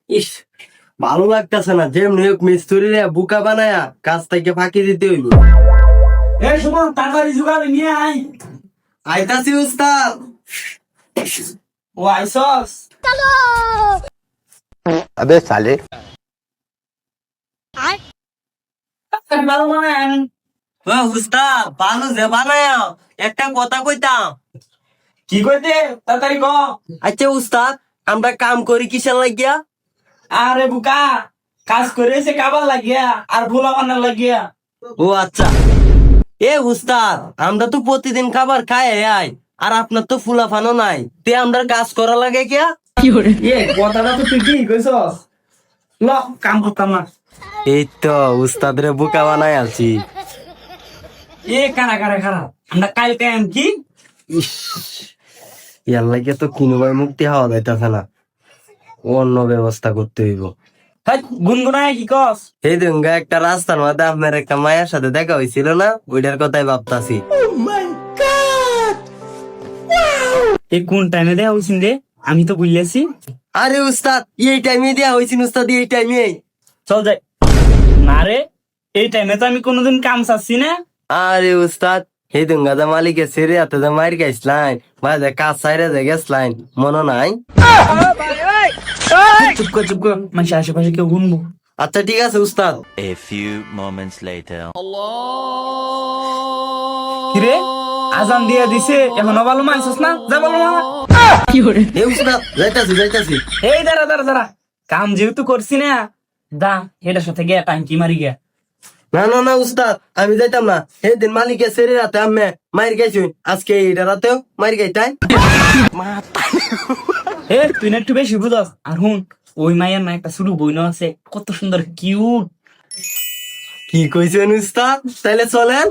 ইস, ভালো লাগতেছে না। যেমনি হোক মিস্ত্রি রে বুকা বানায়া কাজ থেকে ফাঁকি দিতে হইব। এই সুমন তাড়াতাড়ি জোগাড় নিয়ে আয়। আইতাছি উস্তাদ। ও আইসস? अबे साले ভালো মানে ও উস্তাদ, ভালো যে বানায়া একটা কথা কইতাম। কি কইতে তাড়াতাড়ি ক। আচ্ছা উস্তাদ, আমরা কাম করি কিসের লাগিয়া? আরে বুকা, কাজ করেছে কাবার লাগিয়া আর ভোলা বানার লাগিয়া। ও আচ্ছা। এ উস্তাদ, আমরা তো প্রতিদিন খাবার খাই আই, আর আপনার তো ফুলা ফানো নাই, তে আমরা কাজ করা লাগে কিয়া? কথাটা তো তুই কি কইছস? ল কাম করতাম না। এই তো উস্তাদ রে বুকা বানাই আছি। কারা কারা খারাপ আমরা কাল কাম কি? ইস, ইয়ার লাগে তো কিনুবাই মুক্তি হওয়া যাইতাছে না, অন্য ব্যবস্থা করতে হইব। হাই গুনগুনায় কি কস? এই দুঙ্গা একটা রাস্তার মধ্যে আপনার একটা মায়ের সাথে দেখা হয়েছিল না, ওইটার কথাই ভাবতাছি। এই কোন টাইমে দেয়া হইছিন রে? আমি তো বুঝলেছি। আরে উস্তাদ, এই টাইমে দেয়া হয়েছিল উস্তাদ, এই টাইমে। চল যাই। না রে, এই টাইমে তো আমি কোনোদিন কাম চাচ্ছি না। আরে উস্তাদ, এই দুঙ্গা যা মালিকে সেরে হাতে যা মার গাইছলাইন, বাজে কাজ সাইরে যা গেছলাইন, মনে নাই? চুপ কর মানে আশেপাশে কেউ গুনবো। আচ্ছা ঠিক আছে উস্তাদ। A few moments later কিরে আজান দিয়া দিছে, এখনো ভালো মানছিস না? যা বলো না। এ উস্তাদ, যাইতাছি যাইতাছি। এই দাঁড়া দাঁড়া দাঁড়া, কাম যেহেতু করছি না, দা এটার সাথে গিয়া টাঙ্কি মারি গিয়া। না না না উস্তাদ, আমি যাইতাম না। সেদিন মালিকে সেরে রাতে আমি মার গাইছি, আজকে এইটা রাতেও মার গাইতাই। তুই না একটু বেশি বুঝস। আর হুন, ওই মায়ের না একটা ছোট বইন আছে, কত সুন্দর কিউট। কি কইছেন উস্তাদ? তাইলে চলেন।